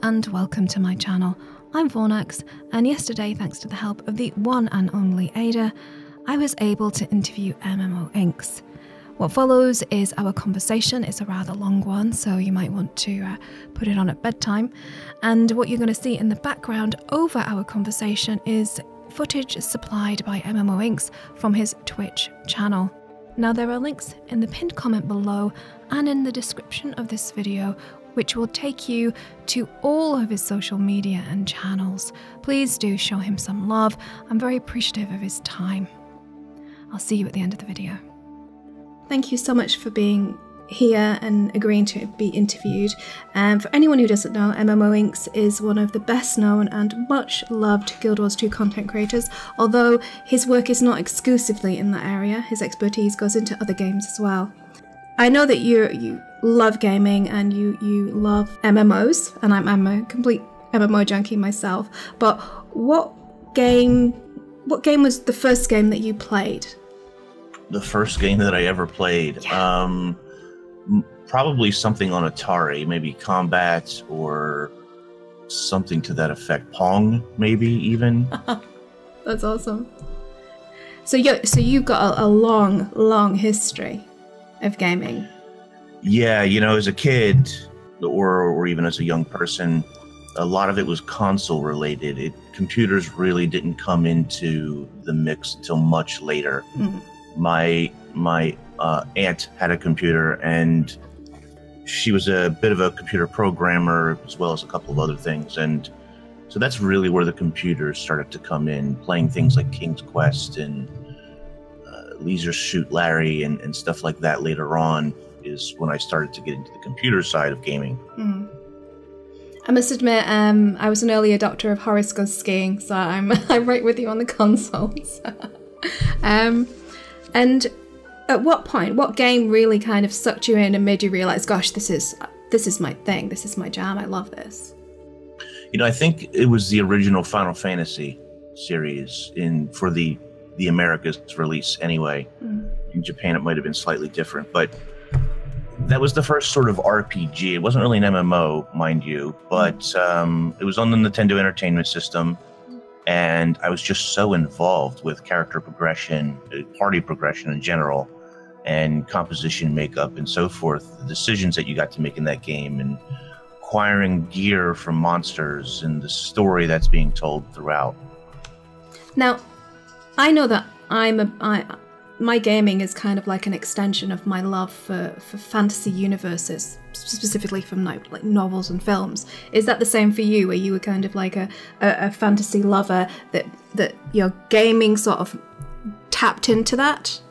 and welcome to my channel. I'm Fornax, and yesterday, thanks to the help of the one and only Ada, I was able to interview MMOINKS. What follows is our conversation. It's a rather long one, so you might want to put it on at bedtime. And what you're going to see in the background over our conversation is footage supplied by MMOINKS from his Twitch channel. Now, there are links in the pinned comment below and in the description of this video, which will take you to all of his social media and channels. Please do show him some love. I'm very appreciative of his time. I'll see you at the end of the video. Thank you so much for being here and agreeing to be interviewed. For anyone who doesn't know, MMOINKS is one of the best known and much loved Guild Wars 2 content creators, although his work is not exclusively in that area. His expertise goes into other games as well. I know that you love gaming and you love MMOs, and I'm a complete MMO junkie myself, but what game was the first game that you played? The first game that I ever played? Yeah. Probably something on Atari, maybe Combat or something to that effect. Pong, maybe even. That's awesome. So you've got a long history of gaming. Yeah, you know, as a kid or even as a young person, a lot of it was console related. Computers really didn't come into the mix until much later. Mm. My aunt had a computer, and she was a bit of a computer programmer as well as a couple of other things, and so that's really where the computers started to come in, playing things like King's Quest and Leisure Suit Larry and stuff like that. Later on is when I started to get into the computer side of gaming. Mm. I must admit, I was an early adopter of Horoscope skiing, so I'm right with you on the consoles. And at what point, what game really kind of sucked you in and made you realize, gosh, this is my thing, this is my jam, I love this? You know, I think it was the original Final Fantasy series for the Americas release anyway. Mm. In Japan, it might have been slightly different, but that was the first sort of RPG. It wasn't really an MMO, mind you, but it was on the Nintendo Entertainment System, and I was just so involved with character progression, party progression in general, and composition, makeup, and so forth. The decisions that you got to make in that game, and acquiring gear from monsters, and the story that's being told throughout. Now, I know that my gaming is kind of like an extension of my love for fantasy universes, specifically from like novels and films. Is that the same for you, where you were kind of like a fantasy lover, that your gaming sort of tapped into that?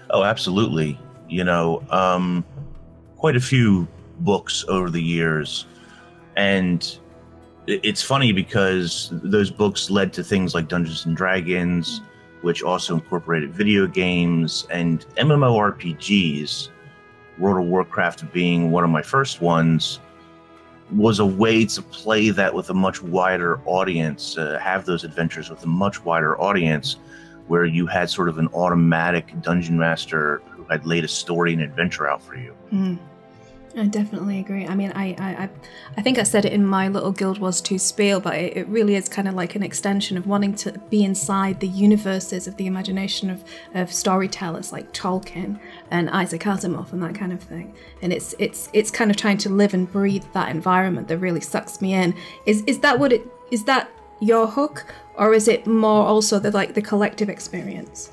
Oh, absolutely. You know, quite a few books over the years, and it's funny because those books led to things like Dungeons and Dragons, which also incorporated video games and MMORPGs. World of Warcraft being one of my first ones was a way to play that with a much wider audience, have those adventures with a much wider audience, where you had sort of an automatic dungeon master who had laid a story and adventure out for you. Mm. I definitely agree. I mean, I think I said it in my little Guild Wars 2 spiel, but it really is kind of like an extension of wanting to be inside the universes of the imagination of storytellers like Tolkien and Isaac Asimov and that kind of thing. And it's kind of trying to live and breathe that environment that really sucks me in. Is that your hook, or is it more also the collective experience?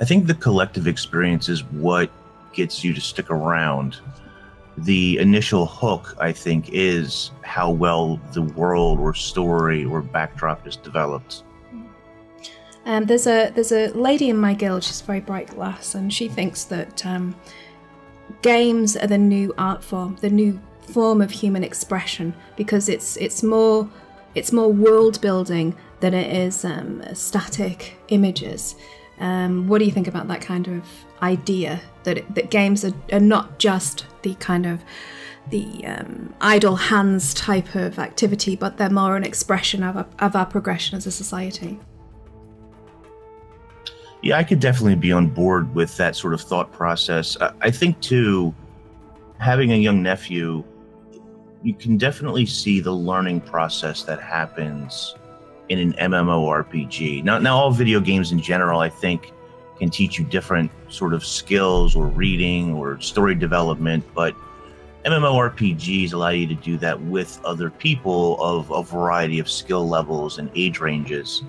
I think the collective experience is what gets you to stick around. The initial hook, I think, is how well the world or story or backdrop is developed. There's a lady in my guild. She's a very bright lass, and she thinks that games are the new art form, the new form of human expression, because it's more world building than it is static images. What do you think about that kind of idea, that games are not just the kind of the idle hands type of activity, but they're more an expression of our progression as a society? Yeah, I could definitely be on board with that sort of thought process. I think, too, having a young nephew, you can definitely see the learning process that happens in an MMORPG. Now all video games in general, I think, can teach you different sort of skills or reading or story development, but MMORPGs allow you to do that with other people of a variety of skill levels and age ranges.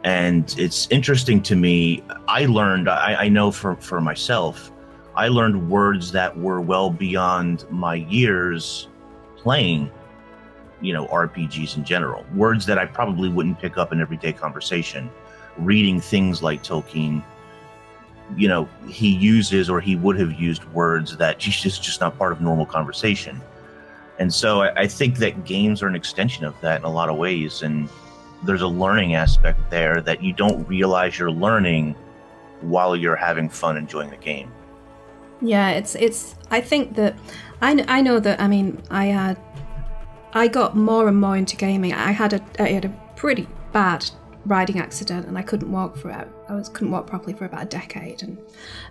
And it's interesting to me. I learned, I know for myself, I learned words that were well beyond my years playing, you know, RPGs in general. Words that I probably wouldn't pick up in everyday conversation. Reading things like Tolkien, you know, he uses or he would have used words that just not part of normal conversation. And so I think that games are an extension of that in a lot of ways. And there's a learning aspect there that you don't realize you're learning while you're having fun enjoying the game. Yeah, it's. I think that I know that. I mean, I got more and more into gaming. I had a pretty bad riding accident, and I couldn't walk couldn't walk properly for about a decade.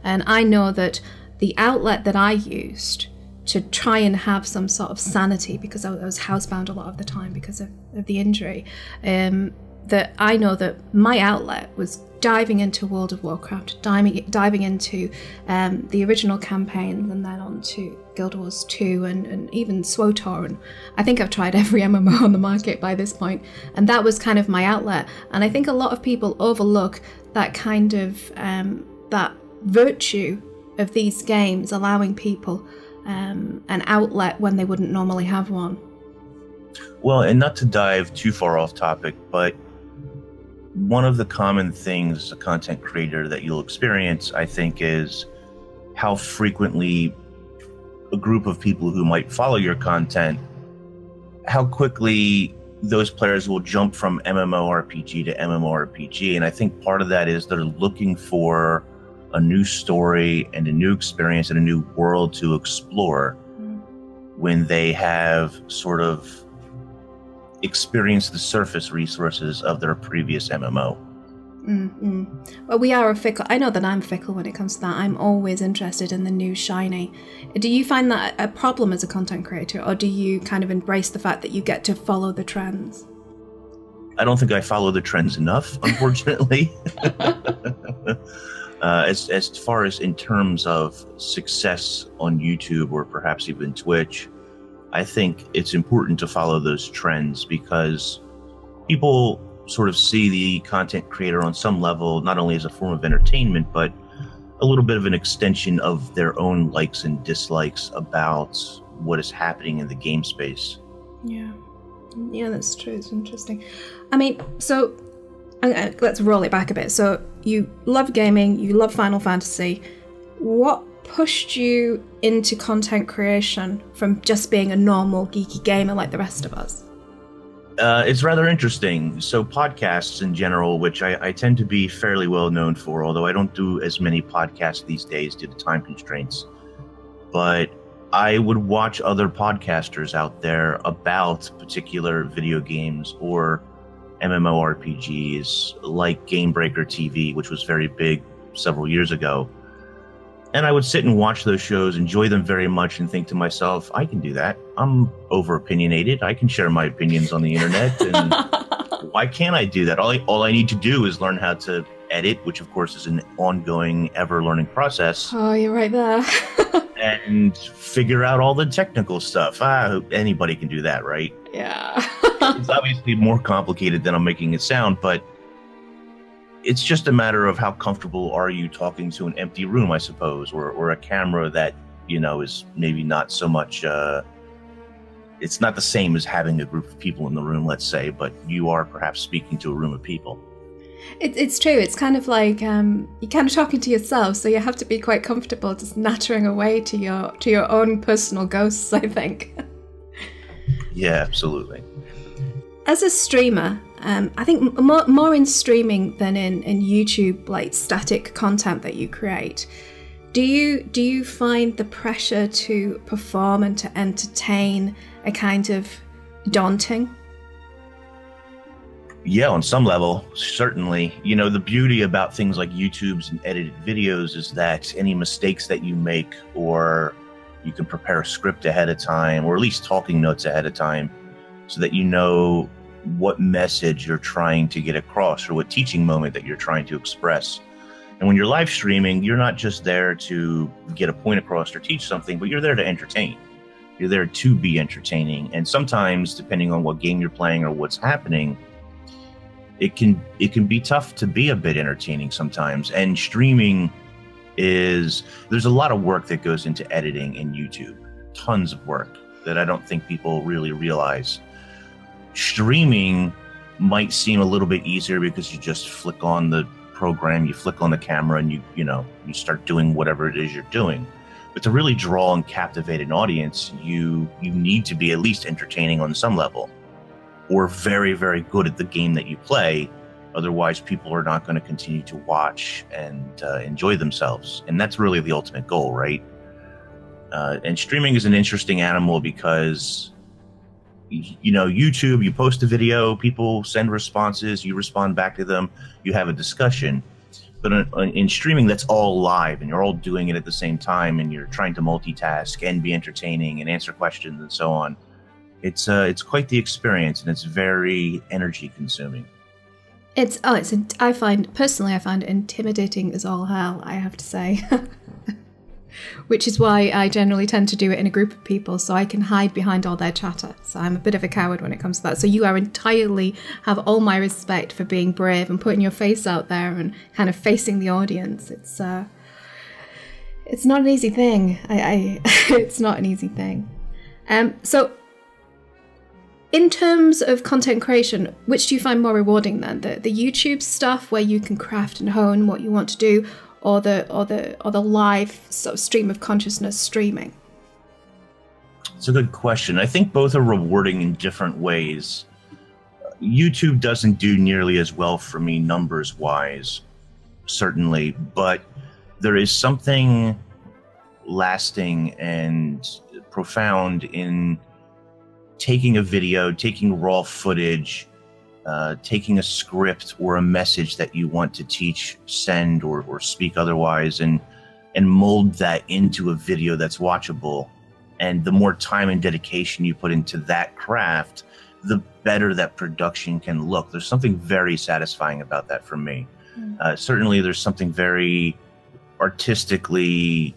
And I know that the outlet that I used to try and have some sort of sanity, because I was housebound a lot of the time because of the injury, that I know that my outlet was diving into World of Warcraft, diving into the original campaigns, and then on to Guild Wars 2 and even SWTOR. And I think I've tried every MMO on the market by this point, and that was kind of my outlet. And I think a lot of people overlook that kind of that virtue of these games allowing people an outlet when they wouldn't normally have one. Well, and not to dive too far off topic, but one of the common things as a content creator that you'll experience, I think, is how frequently a group of people who might follow your content, how quickly those players will jump from MMORPG to MMORPG. And I think part of that is they're looking for a new story and a new experience and a new world to explore when they have sort of experienced the surface resources of their previous MMO. Well, we are fickle. I know that I'm fickle when it comes to that. I'm always interested in the new shiny. Do you find that a problem as a content creator, or do you kind of embrace the fact that you get to follow the trends? I don't think I follow the trends enough, unfortunately. As far as in terms of success on YouTube or perhaps even Twitch, I think it's important to follow those trends because people sort of see the content creator on some level, not only as a form of entertainment, but a little bit of an extension of their own likes and dislikes about what is happening in the game space. Yeah, that's true. It's interesting. I mean, so let's roll it back a bit. So you love gaming, you love Final Fantasy. What pushed you into content creation from just being a normal geeky gamer like the rest of us? It's rather interesting. So podcasts in general, which I tend to be fairly well known for, although I don't do as many podcasts these days due to time constraints. But I would watch other podcasters out there about particular video games or MMORPGs, like Game Breaker TV, which was very big several years ago. And I would sit and watch those shows, enjoy them very much, and think to myself, I can do that. I'm over-opinionated. I can share my opinions on the internet. And why can't I do that? All I need to do is learn how to edit, which, of course, is an ongoing, ever-learning process. Oh, you're right there. And figure out all the technical stuff. Anybody can do that, right? Yeah. It's obviously more complicated than I'm making it sound, but it's just a matter of how comfortable are you talking to an empty room, I suppose, or a camera that, you know, is maybe not so much, it's not the same as having a group of people in the room, let's say, but you are perhaps speaking to a room of people. It's true. It's kind of like you're kind of talking to yourself, so you have to be quite comfortable just nattering away to your own personal ghosts, I think. Yeah, absolutely. As a streamer, I think more in streaming than in YouTube, like static content that you create, do you find the pressure to perform and to entertain a kind of daunting? Yeah, on some level, certainly. You know, the beauty about things like YouTube's and edited videos is that any mistakes that you make or You can prepare a script ahead of time, or at least talking notes ahead of time, so that you know what message you're trying to get across or what teaching moment that you're trying to express. And when you're live streaming, you're not just there to get a point across or teach something, but you're there to entertain. You're there to be entertaining. And sometimes, depending on what game you're playing or what's happening, it can be tough to be a bit entertaining sometimes. And streaming there's a lot of work that goes into editing in YouTube. Tons of work that I don't think people really realize. Streaming might seem a little bit easier because you just flick on the program, you flick on the camera, and you start doing whatever it is you're doing. But to really draw and captivate an audience, you need to be at least entertaining on some level, or very, very good at the game that you play. Otherwise, people are not going to continue to watch and enjoy themselves. And that's really the ultimate goal, right? And streaming is an interesting animal because, YouTube, you post a video, people send responses, you respond back to them, you have a discussion. But in streaming, that's all live, and you're all doing it at the same time, and you're trying to multitask and be entertaining and answer questions and so on. It's quite the experience, and it's very energy consuming. I find it intimidating as all hell, I have to say. Which is why I generally tend to do it in a group of people, so I can hide behind all their chatter. So I'm a bit of a coward when it comes to that. So you have all my respect for being brave and putting your face out there and kind of facing the audience. It's not an easy thing. It's not an easy thing. So in terms of content creation, which do you find more rewarding then? The YouTube stuff where you can craft and hone what you want to do, or the live sort of stream of consciousness streaming? It's a good question. I think both are rewarding in different ways. YouTube doesn't do nearly as well for me numbers-wise, certainly, but there is something lasting and profound in taking a video, taking raw footage, taking a script or a message that you want to teach, send, or speak otherwise, and mold that into a video that's watchable. And the more time and dedication you put into that craft, the better that production can look. There's something very satisfying about that for me. Certainly there's something very artistically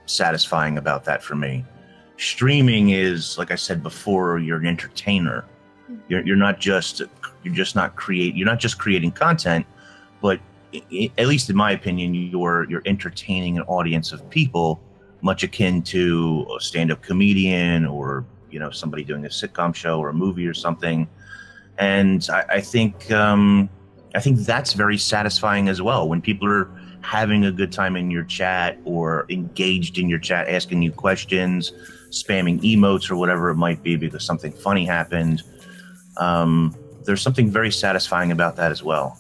satisfying about that for me. Streaming is, like I said before, you're an entertainer. You're not just creating content, but at least in my opinion, you're entertaining an audience of people, much akin to a stand-up comedian or somebody doing a sitcom show or a movie or something. And I think that's very satisfying as well, when people are having a good time in your chat or engaged in your chat, asking you questions, spamming emotes or whatever it might be because something funny happened. There's something very satisfying about that as well.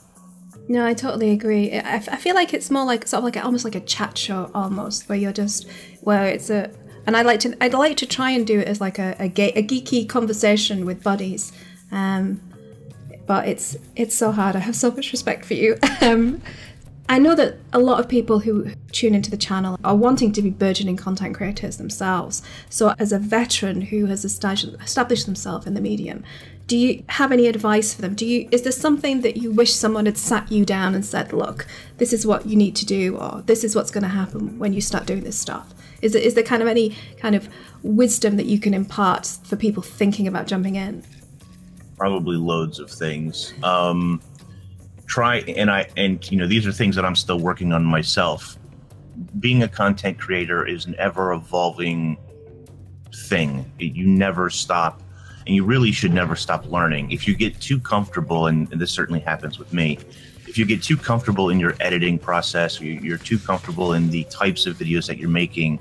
No, I totally agree. I feel like it's more like almost like a chat show almost, where and I'd like to try and do it as like a geeky conversation with buddies. But it's so hard. I have so much respect for you. I know that a lot of people who tune into the channel are wanting to be burgeoning content creators themselves. So as a veteran who has established themselves in the medium, do you have any advice for them? Is there something that you wish someone had sat you down and said, look, this is what you need to do, or this is what's going to happen when you start doing this stuff? Is there kind of any kind of wisdom that you can impart for people thinking about jumping in? Probably loads of things. These are things that I'm still working on myself. Being a content creator is an ever-evolving thing. You never stop, and you really should never stop learning. If you get too comfortable, and this certainly happens with me, if you get too comfortable in your editing process, or you're too comfortable in the types of videos that you're making,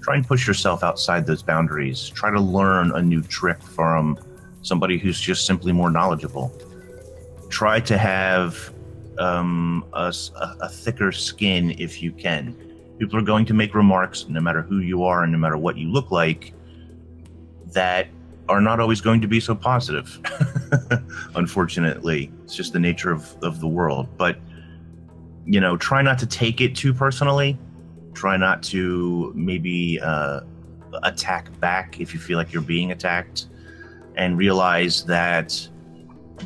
try and push yourself outside those boundaries. Try to learn a new trick from somebody who's just simply more knowledgeable. Try to have a thicker skin if you can. People are going to make remarks, no matter who you are and no matter what you look like, that are not always going to be so positive. Unfortunately, it's just the nature of the world. But, try not to take it too personally. Try not to maybe attack back if you feel like you're being attacked, and realize that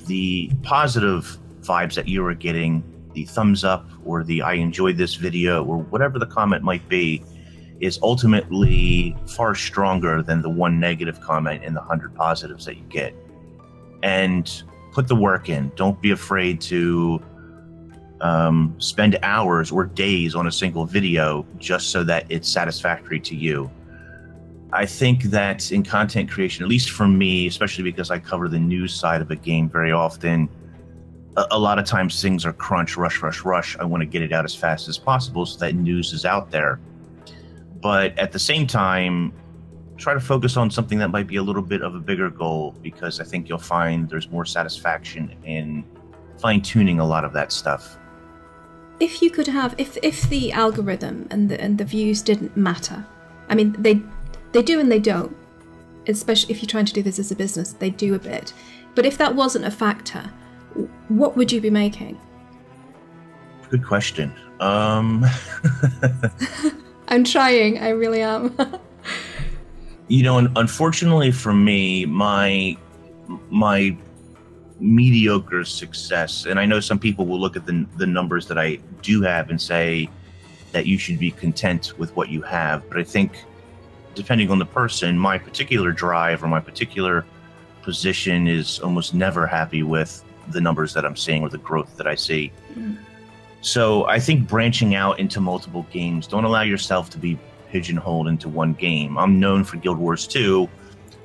the positive vibes that you are getting, the thumbs up or the I enjoyed this video or whatever the comment might be, is ultimately far stronger than the one negative comment and the 100 positives that you get. And put the work in. Don't be afraid to spend hours or days on a single video just so that it's satisfactory to you. I think that in content creation, at least for me, especially because I cover the news side of a game very often, a lot of times things are crunch, rush, rush, rush. I want to get it out as fast as possible so that news is out there. But at the same time, try to focus on something that might be a little bit of a bigger goal, because I think you'll find there's more satisfaction in fine-tuning a lot of that stuff. If you could have, if the algorithm and the views didn't matter, I mean, they do and they don't, especially if you're trying to do this as a business, they do a bit. But if that wasn't a factor, what would you be making? Good question. I'm trying, I really am. You know, unfortunately for me, my mediocre success, and I know some people will look at the numbers that I do have and say that you should be content with what you have, but I think depending on the person, my particular drive or my particular position is almost never happy with the numbers that I'm seeing or the growth that I see. So I think branching out into multiple games, don't allow yourself to be pigeonholed into one game. I'm known for Guild Wars 2,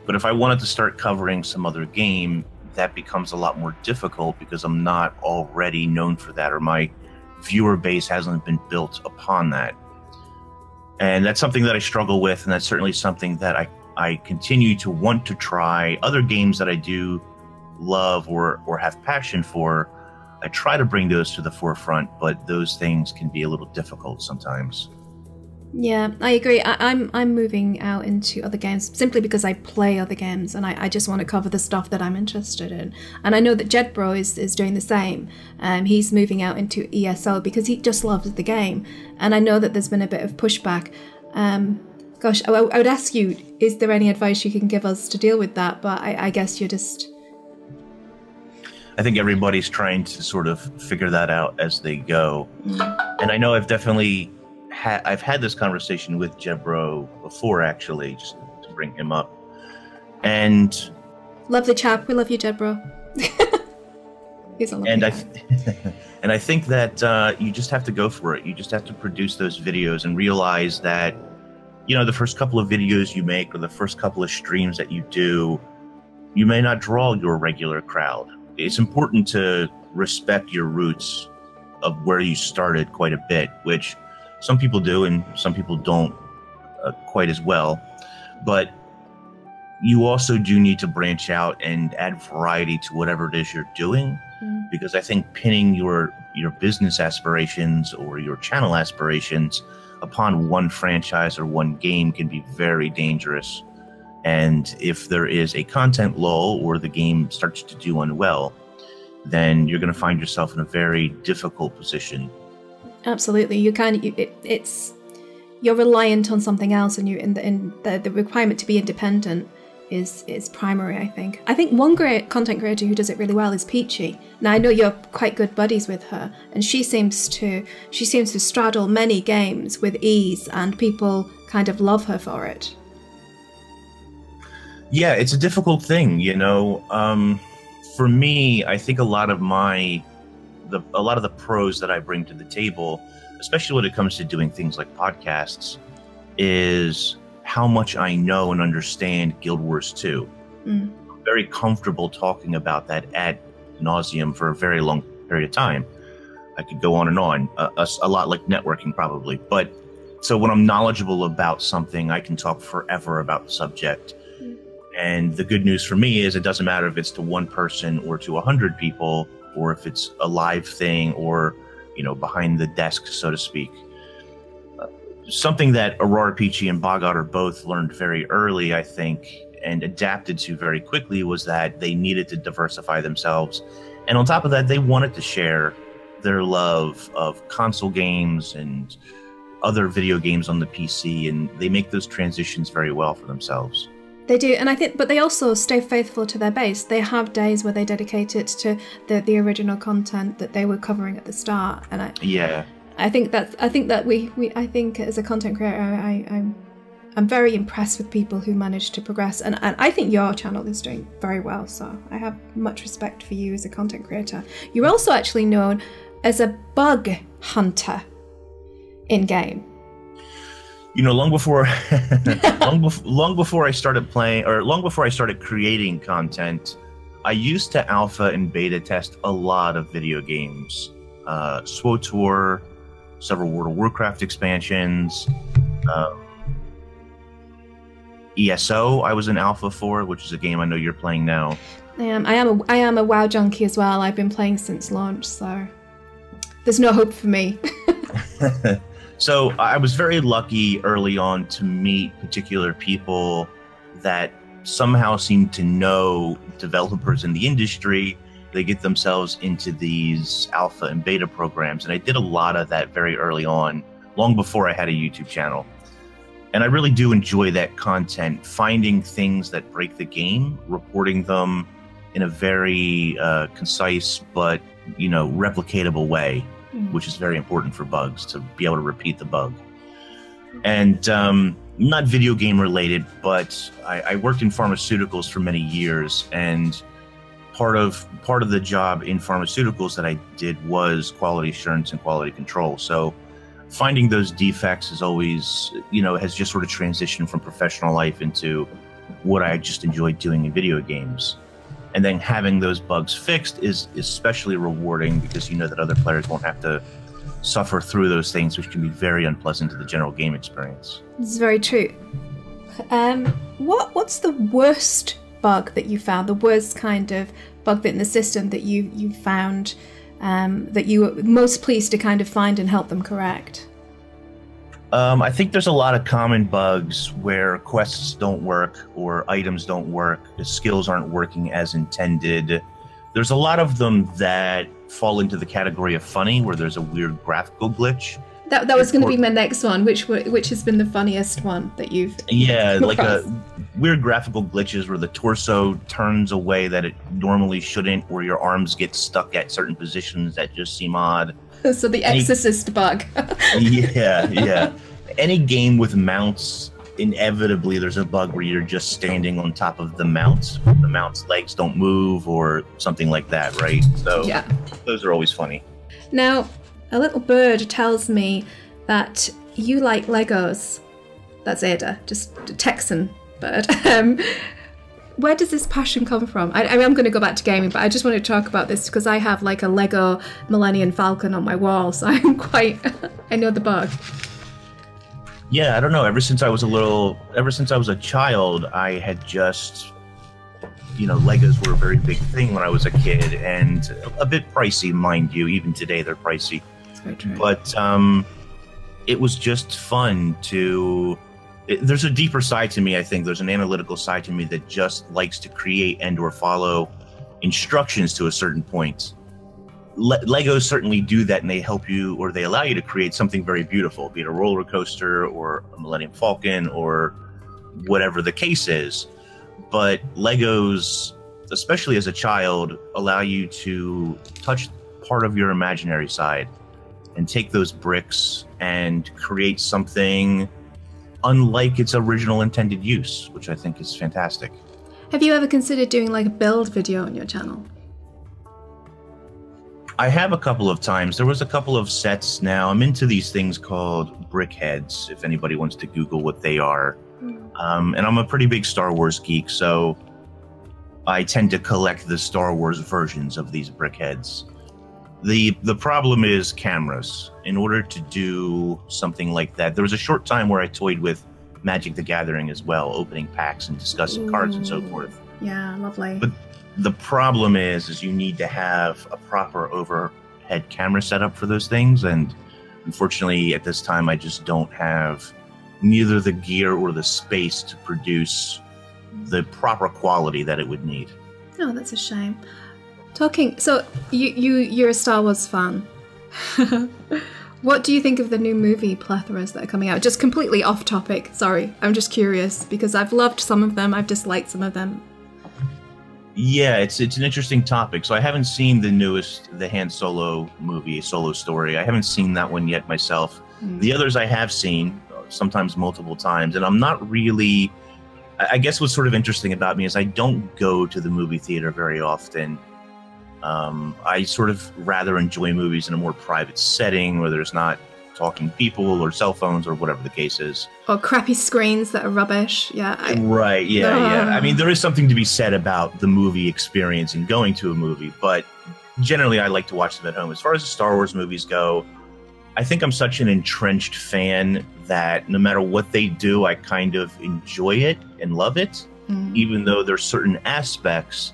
but if I wanted to start covering some other game, that becomes a lot more difficult because I'm not already known for that, or my viewer base hasn't been built upon that. And that's something that I struggle with, and that's certainly something that I continue to want to try. Other games that I do love or have passion for, I try to bring those to the forefront, but those things can be a little difficult sometimes. Yeah, I agree. I'm moving out into other games simply because I play other games, and I just want to cover the stuff that I'm interested in. And I know that Jedbro is doing the same. He's moving out into ESO because he just loves the game. And I know that there's been a bit of pushback. Gosh, I would ask you, is there any advice you can give us to deal with that? But I guess you're just... I think everybody's trying to sort of figure that out as they go. And I know I've definitely... I've had this conversation with Jedbro before, actually, just to bring him up. And lovely chap, we love you, Jedbro. He's a lovely guy. And I think that you just have to go for it. You just have to produce those videos and realize that, you know, the first couple of videos you make or the first couple of streams that you do, you may not draw your regular crowd. It's important to respect your roots of where you started quite a bit, which some people do and some people don't quite as well. But you also do need to branch out and add variety to whatever it is you're doing, because I think pinning your business aspirations or your channel aspirations upon one franchise or one game can be very dangerous. And if there is a content lull or the game starts to do unwell, then you're going to find yourself in a very difficult position. Absolutely, you're reliant on something else, and the requirement to be independent is primary. I think one great content creator who does it really well is Peachy. Now I know you're quite good buddies with her, and she seems to straddle many games with ease, and people kind of love her for it. Yeah, it's a difficult thing, you know. For me, I think a lot of the pros that I bring to the table, especially when it comes to doing things like podcasts, is how much I know and understand Guild Wars 2. I'm very comfortable talking about that ad nauseum for a very long period of time. I could go on and on, a lot like networking probably. But so when I'm knowledgeable about something, I can talk forever about the subject. And the good news for me is it doesn't matter if it's to one person or to 100 people, or if it's a live thing or, you know, behind the desk, so to speak. Something that Aurora Peachy and Bogart both learned very early, I think, and adapted to very quickly, was that they needed to diversify themselves. And on top of that, they wanted to share their love of console games and other video games on the PC, and they make those transitions very well for themselves. They do, and I think, but they also stay faithful to their base. They have days where they dedicate it to the original content that they were covering at the start, and I think as a content creator, I'm very impressed with people who manage to progress, and I think your channel is doing very well. So I have much respect for you as a content creator. You're also actually known as a bug hunter in game. You know, long before I started playing, or long before I started creating content, I used to alpha and beta test a lot of video games. SWTOR, several World of Warcraft expansions, ESO I was in alpha for, which is a game I know you're playing now. I am a WoW junkie as well. I've been playing since launch, so there's no hope for me. So I was very lucky early on to meet particular people that somehow seem to know developers in the industry. They get themselves into these alpha and beta programs, and I did a lot of that very early on, long before I had a YouTube channel. And I really do enjoy that content, finding things that break the game, reporting them in a very concise but, you know, replicatable way, which is very important for bugs, to be able to repeat the bug. And not video game related, but I worked in pharmaceuticals for many years, and part of the job in pharmaceuticals that I did was quality assurance and quality control. So finding those defects is always, you know, has just sort of transitioned from professional life into what I just enjoyed doing in video games. And then having those bugs fixed is especially rewarding, because you know that other players won't have to suffer through those things, which can be very unpleasant to the general game experience. This is very true. What's the worst bug that you found? The worst kind of bug in the system that you found that you were most pleased to kind of find and help them correct? I think there's a lot of common bugs where quests don't work or items don't work, the skills aren't working as intended. There's a lot of them that fall into the category of funny, where there's a weird graphical glitch. That was going to be my next one. Which has been the funniest one that you've? Yeah, like a weird graphical glitches where the torso turns a way that it normally shouldn't, or your arms get stuck at certain positions that just seem odd. So the Exorcist bug. Yeah. Any game with mounts, inevitably there's a bug where you're just standing on top of the mount. The mount's legs don't move or something like that, right? So yeah, those are always funny. Now, a little bird tells me that you like Legos. That's Ada, just a Texan bird. Where does this passion come from? I mean, I'm going to go back to gaming, but I just want to talk about this because I have like a Lego Millennium Falcon on my wall, so I know the bug. Yeah, I don't know. Ever since I was a child, I had just, you know, Legos were a very big thing when I was a kid, and a bit pricey, mind you. Even today, they're pricey. That's very true. But it was just fun to. There's a deeper side to me, I think. There's an analytical side to me that just likes to create and/or follow instructions to a certain point. Legos certainly do that, and they help you, or they allow you to create something very beautiful, be it a roller coaster or a Millennium Falcon or whatever the case is. But Legos, especially as a child, allow you to touch part of your imaginary side and take those bricks and create something unlike its original intended use, which I think is fantastic. Have you ever considered doing like a build video on your channel? I have a couple of times. There was a couple of sets now. I'm into these things called brickheads, if anybody wants to Google what they are. And I'm a pretty big Star Wars geek, so I tend to collect the Star Wars versions of these brickheads. The problem is cameras. In order to do something like that, there was a short time where I toyed with Magic the Gathering as well, opening packs and discussing cards and so forth. Yeah, lovely. But the problem is you need to have a proper overhead camera setup for those things, and unfortunately at this time I just don't have neither the gear or the space to produce the proper quality that it would need. Oh, that's a shame. You're a Star Wars fan. What do you think of the new movie plethoras that are coming out? Just completely off topic, sorry. I'm just curious, because I've loved some of them, I've disliked some of them. Yeah, it's an interesting topic. So I haven't seen the newest, the Han Solo movie, Solo Story. I haven't seen that one yet myself. The others I have seen, sometimes multiple times, and I'm not really... I guess what's sort of interesting about me is I don't go to the movie theater very often. I sort of rather enjoy movies in a more private setting where there's not talking people or cell phones or whatever the case is. Or crappy screens that are rubbish. Yeah. Right. Yeah. Yeah. I mean, there is something to be said about the movie experience and going to a movie, but generally I like to watch them at home. As far as the Star Wars movies go, I think I'm such an entrenched fan that no matter what they do, I kind of enjoy it and love it, even though there's certain aspects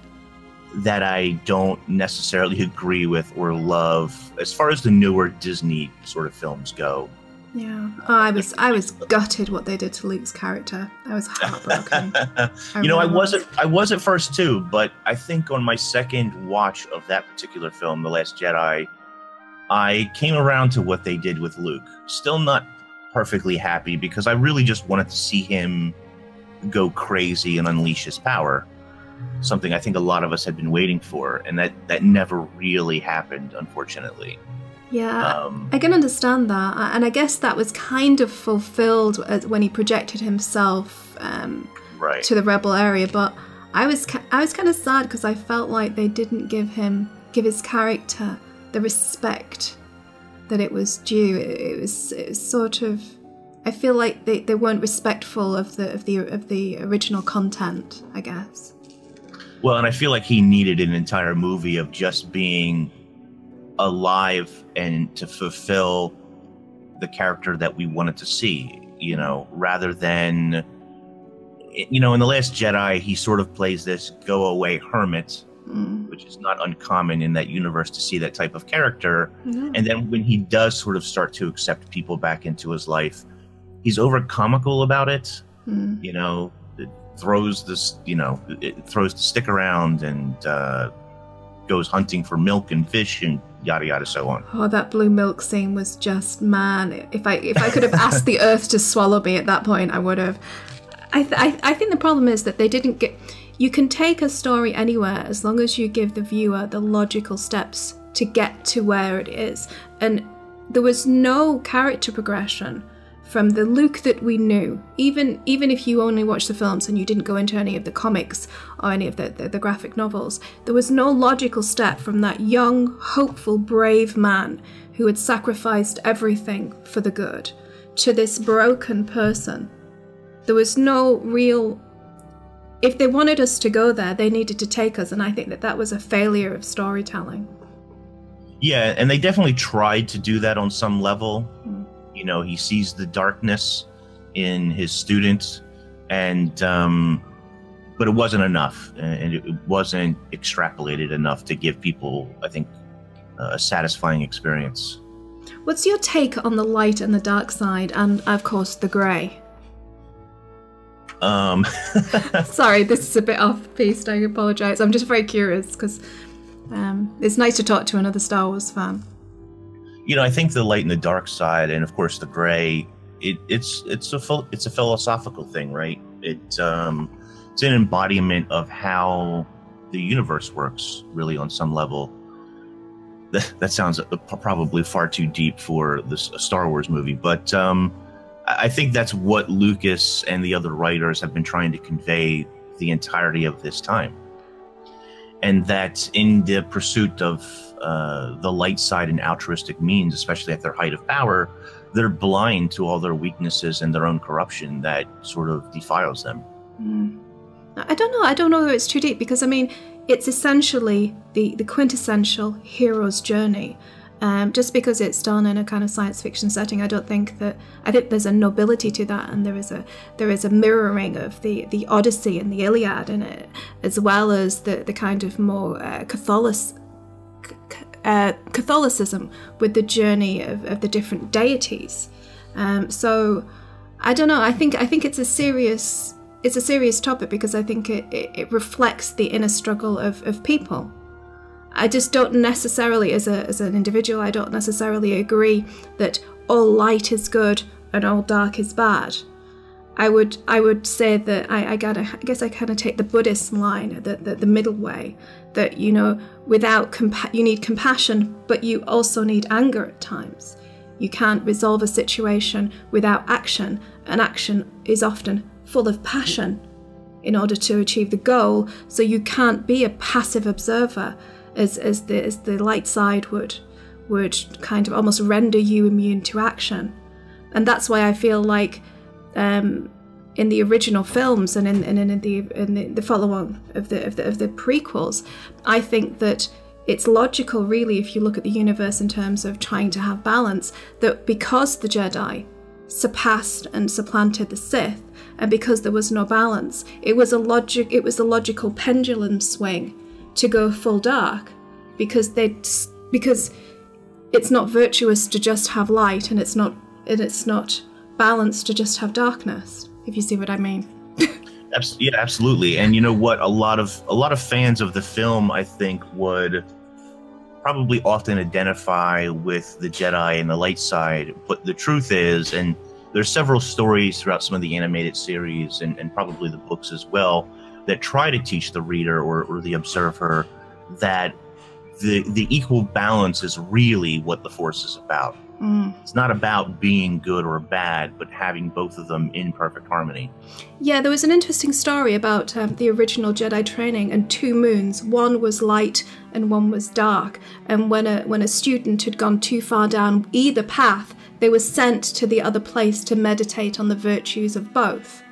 that I don't necessarily agree with or love as far as the newer Disney sort of films go. Yeah. Oh, I was gutted what they did to Luke's character. I was heartbroken. I was at first too, but I think on my second watch of that particular film, The Last Jedi, I came around to what they did with Luke. Still not perfectly happy because I really just wanted to see him go crazy and unleash his power. Something I think a lot of us had been waiting for, and that never really happened, unfortunately. Yeah, I can understand that, and I guess that was kind of fulfilled when he projected himself right. to the rebel area. But I was kind of sad because I felt like they didn't give his character the respect that it was due. It was sort of, I feel like they weren't respectful of the original content, I guess. Well, and I feel like he needed an entire movie of just being alive and to fulfill the character that we wanted to see, you know, rather than, you know, in The Last Jedi, he sort of plays this go-away hermit, which is not uncommon in that universe to see that type of character. And then when he does sort of start to accept people back into his life, he's over-comical about it, you know, throws the stick around and goes hunting for milk and fish and yada yada so on. Oh, that blue milk scene was just, man. If I could have asked the earth to swallow me at that point, I would have. I think the problem is that they didn't get. You can take a story anywhere as long as you give the viewer the logical steps to get to where it is, and there was no character progression from the Luke that we knew, even if you only watched the films and you didn't go into any of the comics or any of the graphic novels, there was no logical step from that young, hopeful, brave man who had sacrificed everything for the good to this broken person. There was no real... If they wanted us to go there, they needed to take us, and I think that was a failure of storytelling. Yeah, and they definitely tried to do that on some level. You know, he sees the darkness in his students, and but it wasn't enough, and it wasn't extrapolated enough to give people, I think, a satisfying experience. What's your take on the light and the dark side, and of course the grey? Sorry, this is a bit off-piste. I apologise. I'm just very curious because it's nice to talk to another Star Wars fan. You know, I think the light and the dark side, and of course the gray, it's a philosophical thing, right? It's an embodiment of how the universe works, really, on some level. That sounds probably far too deep for a Star Wars movie, but I think that's what Lucas and the other writers have been trying to convey the entirety of this time. And that in the pursuit of the light side and altruistic means, especially at their height of power, they're blind to all their weaknesses and their own corruption that sort of defiles them. I don't know. I don't know if it's too deep because, I mean, it's essentially the quintessential hero's journey. Just because it's done in a kind of science fiction setting, I think there's a nobility to that, and there is a mirroring of the Odyssey and the Iliad in it, as well as the kind of more Catholicism with the journey of the different deities. So I don't know. I think it's a serious topic because I think it reflects the inner struggle of people. I just don't necessarily, as an individual, I don't necessarily agree that all light is good and all dark is bad. I would say that I guess I kind of take the Buddhist line, the middle way, that, you know, without you need compassion, but you also need anger at times. You can't resolve a situation without action, and action is often full of passion in order to achieve the goal. So you can't be a passive observer, as the light side would kind of almost render you immune to action. And that's why I feel like in the original films and in the follow-on of the prequels, I think that it's logical, really, if you look at the universe in terms of trying to have balance, that because the Jedi surpassed and supplanted the Sith, and because there was no balance, it was a logical pendulum swing to go full dark, because it's not virtuous to just have light, and it's not balanced to just have darkness, if you see what I mean. Yeah, absolutely. And you know what? A lot of fans of the film, I think, would probably often identify with the Jedi and the light side. But the truth is, and there's several stories throughout some of the animated series and probably the books as well, that try to teach the reader or the observer that the equal balance is really what the Force is about. It's not about being good or bad, but having both of them in perfect harmony. Yeah, there was an interesting story about the original Jedi training and two moons. One was light and one was dark. And when a student had gone too far down either path, they were sent to the other place to meditate on the virtues of both.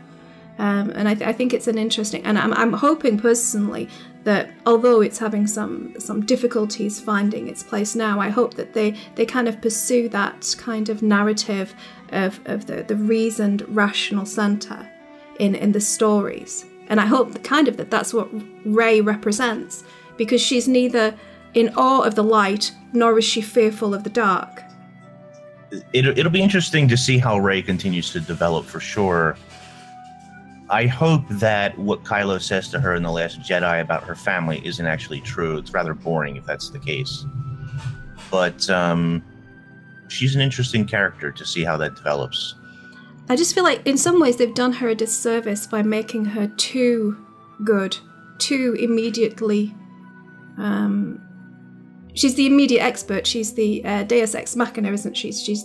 And I think it's an interesting, and I'm hoping personally that although it's having some difficulties finding its place now, I hope that they kind of pursue that kind of narrative of the reasoned, rational center in the stories. And I hope kind of that's what Rey represents, because she's neither in awe of the light nor is she fearful of the dark. It'll be interesting to see how Rey continues to develop, for sure. I hope that what Kylo says to her in The Last Jedi about her family isn't actually true. It's rather boring if that's the case. But she's an interesting character to see how that develops. I just feel like in some ways they've done her a disservice by making her too good, too immediately... she's the immediate expert. She's the Deus Ex Machina, isn't she? She's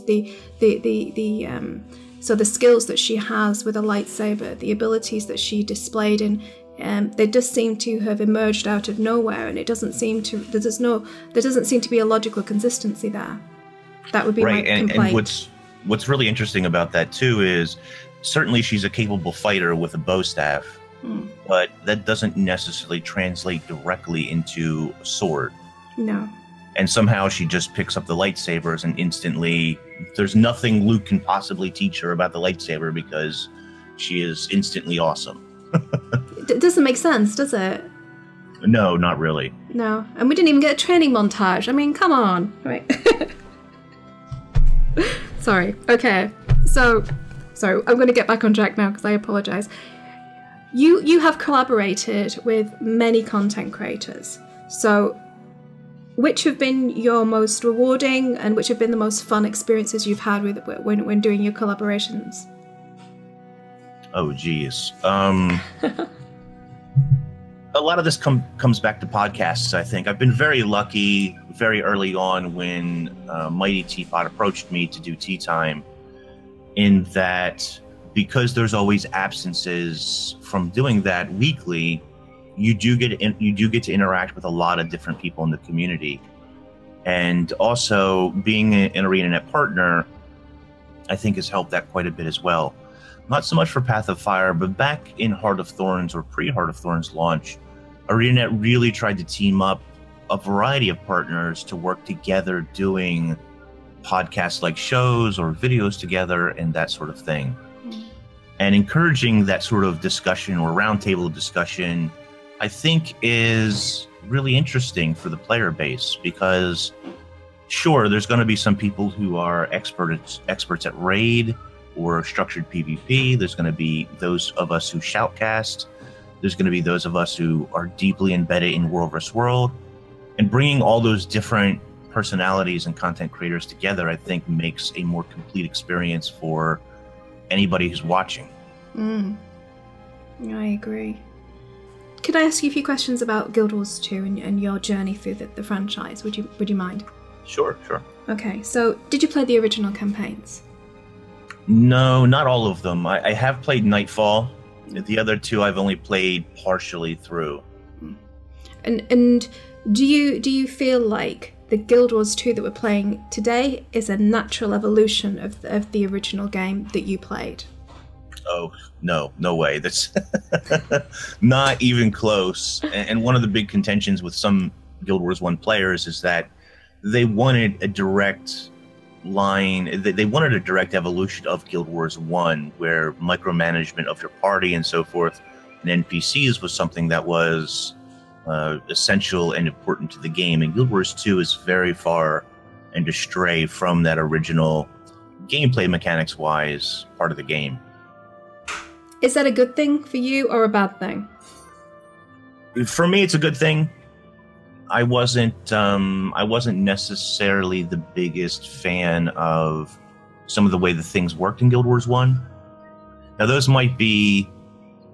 so the skills that she has with a lightsaber, the abilities that she displayed, they just seem to have emerged out of nowhere, and it doesn't seem to. There doesn't seem to be a logical consistency there. That would be my complaint. And what's really interesting about that too is certainly she's a capable fighter with a bow staff, but that doesn't necessarily translate directly into a sword. No. And somehow she just picks up the lightsabers and instantly, there's nothing Luke can possibly teach her about the lightsaber because she is instantly awesome. It doesn't make sense, does it? No, not really. No. And we didn't even get a training montage. I mean, come on. Right. Sorry. Okay. So I'm going to get back on track now because I apologize. You have collaborated with many content creators. So which have been your most rewarding and which have been the most fun experiences you've had with when doing your collaborations? Oh, geez. A lot of this comes back to podcasts, I think. I've been very lucky very early on when Mighty Teapot approached me to do Tea Time, in that because there's always absences from doing that weekly, you do get to interact with a lot of different people in the community. And also being an ArenaNet partner, I think has helped that quite a bit as well. Not so much for Path of Fire, but back in Heart of Thorns or pre-Heart of Thorns launch, ArenaNet really tried to team up a variety of partners to work together doing podcast-like shows or videos together and that sort of thing. And encouraging that sort of discussion or roundtable discussion, I think, is really interesting for the player base, because sure, there's going to be some people who are experts at raid or structured PvP. There's going to be those of us who shoutcast. There's going to be those of us who are deeply embedded in World vs. World. And bringing all those different personalities and content creators together, I think, makes a more complete experience for anybody who's watching. I agree. Could I ask you a few questions about Guild Wars 2 and your journey through the franchise? Would you mind? Sure. Okay, so did you play the original campaigns? No, not all of them. I have played Nightfall. The other two I've only played partially through. And do you feel like the Guild Wars 2 that we're playing today is a natural evolution of the original game that you played? Oh, no way. That's not even close. And one of the big contentions with some Guild Wars 1 players is that they wanted a direct line, they wanted a direct evolution of Guild Wars 1, where micromanagement of your party and so forth and NPCs was something that was essential and important to the game. And Guild Wars 2 is very far and astray from that original gameplay mechanics-wise part of the game. Is that a good thing for you or a bad thing? For me, it's a good thing. I wasn't necessarily the biggest fan of some of the way the things worked in Guild Wars 1. Now, those might be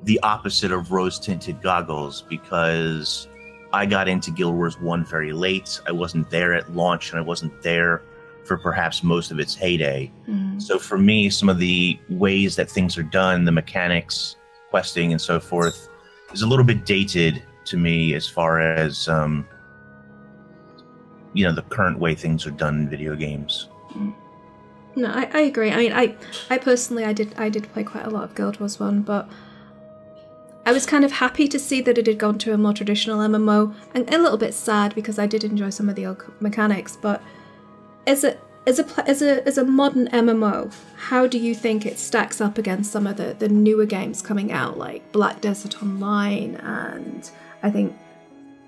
the opposite of rose-tinted goggles, because I got into Guild Wars 1 very late. I wasn't there at launch, and I wasn't there for perhaps most of its heyday. So for me, some of the ways that things are done, the mechanics, questing, and so forth, is a little bit dated to me as far as the current way things are done in video games. No, I agree. I mean, I personally, I did play quite a lot of Guild Wars 1, but I was kind of happy to see that it had gone to a more traditional MMO, and a little bit sad because I did enjoy some of the old mechanics. But as a modern MMO, how do you think it stacks up against some of the newer games coming out, like Black Desert Online, and I think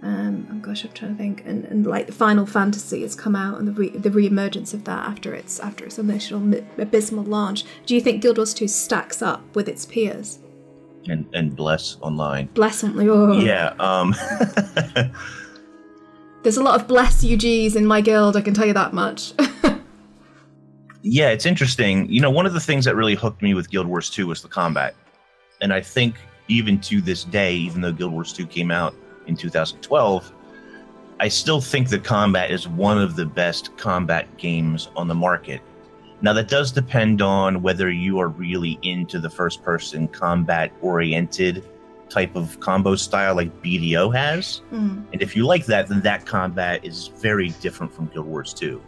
I'm trying to think, and like the Final Fantasy has come out, and the re-emergence of that after its initial abysmal launch. Do you think Guild Wars 2 stacks up with its peers? And Bless Online. Bless Online. Oh. Yeah. There's a lot of Bless UGs in my guild, I can tell you that much. Yeah, it's interesting. One of the things that really hooked me with Guild Wars 2 was the combat. And I think even to this day, even though Guild Wars 2 came out in 2012, I still think the combat is one of the best combat games on the market. Now, that does depend on whether you are really into the first-person combat-oriented type of combo style like BDO has. And if you like that, then that combat is very different from Guild Wars 2.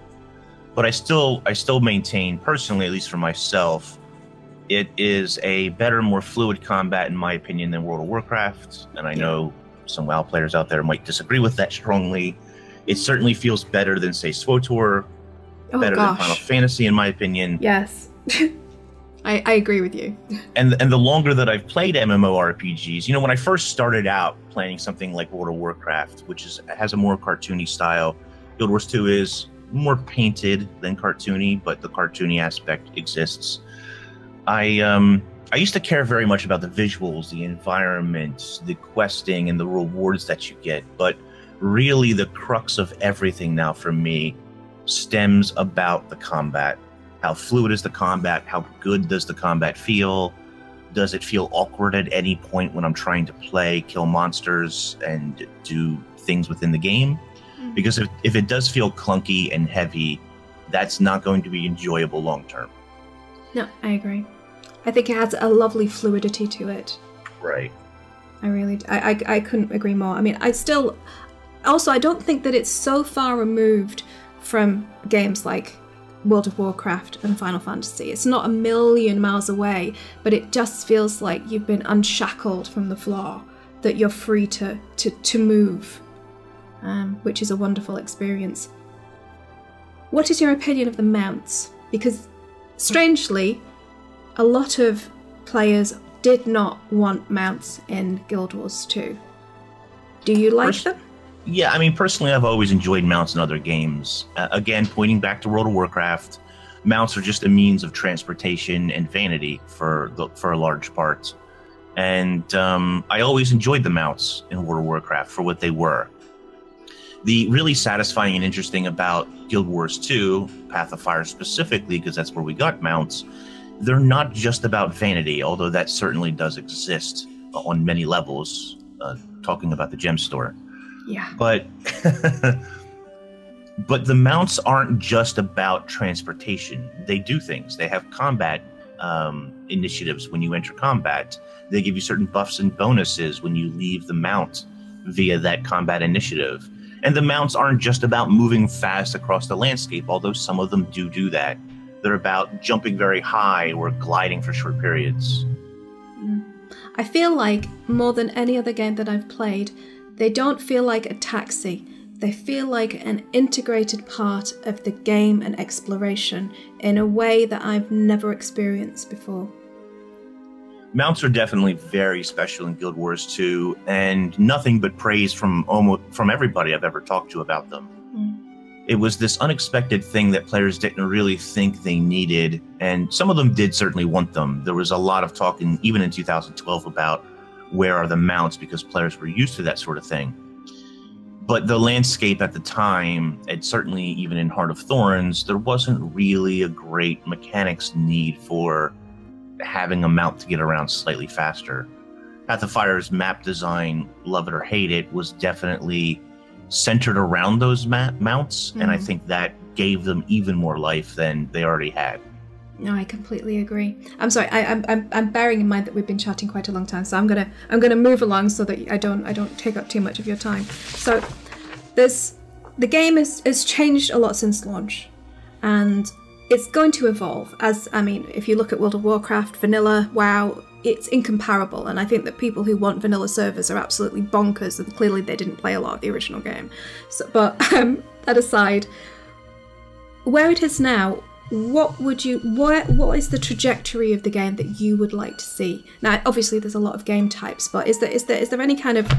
But I still maintain, personally, at least for myself, it is a better, more fluid combat, in my opinion, than World of Warcraft. And I know some WoW players out there might disagree with that strongly. It certainly feels better than, say, SWTOR, better than Final Fantasy, in my opinion. Yes. I agree with you. And the longer that I've played MMORPGs, when I first started out playing something like World of Warcraft, which has a more cartoony style, Guild Wars 2 is more painted than cartoony, but the cartoony aspect exists. I used to care very much about the visuals, the environment, the questing, and the rewards that you get, but really the crux of everything now for me stems about the combat. How fluid is the combat? How good does the combat feel? Does it feel awkward at any point when I'm trying to kill monsters, and do things within the game? Because if it does feel clunky and heavy, that's not going to be enjoyable long term. No, I agree. I think it has a lovely fluidity to it. Right. I couldn't agree more. I mean, I don't think that it's so far removed from games like World of Warcraft and Final Fantasy. It's not a million miles away, but it just feels like you've been unshackled from the floor, that you're free to move, which is a wonderful experience. What is your opinion of the mounts? Because, strangely, a lot of players did not want mounts in Guild Wars 2. Do you like them? Yeah, I mean, personally, I've always enjoyed mounts in other games. Again, pointing back to World of Warcraft, mounts are just a means of transportation and vanity for a large part. And I always enjoyed the mounts in World of Warcraft for what they were. The really satisfying and interesting about Guild Wars 2, Path of Fire specifically, because that's where we got mounts, they're not just about vanity, although that certainly does exist on many levels, talking about the gem store. Yeah. But but the mounts aren't just about transportation. They do things. They have combat initiatives when you enter combat. They give you certain buffs and bonuses when you leave the mount via that combat initiative. And the mounts aren't just about moving fast across the landscape, although some of them do that. They're about jumping very high or gliding for short periods. I feel like, more than any other game that I've played, they don't feel like a taxi. They feel like an integrated part of the game and exploration in a way that I've never experienced before. Mounts are definitely very special in Guild Wars 2, and nothing but praise from everybody I've ever talked to about them. It was this unexpected thing that players didn't really think they needed, and some of them did certainly want them. There was a lot of talk, even in 2012, about where are the mounts, because players were used to that sort of thing. But the landscape at the time, and certainly even in Heart of Thorns, there wasn't really a great mechanics need for having a mount to get around slightly faster. Path of Fire's map design, love it or hate it, was definitely centered around those mounts, and I think that gave them even more life than they already had. No, I completely agree. I'm sorry. I'm bearing in mind that we've been chatting quite a long time, so I'm gonna move along so that I don't take up too much of your time. So, the game has changed a lot since launch, and it's going to evolve. If you look at World of Warcraft, vanilla, WoW, it's incomparable, and I think that people who want vanilla servers are absolutely bonkers, and clearly they didn't play a lot of the original game. So, but that aside, where it is now, what is the trajectory of the game that you would like to see? Now, obviously, there's a lot of game types, but is there any kind of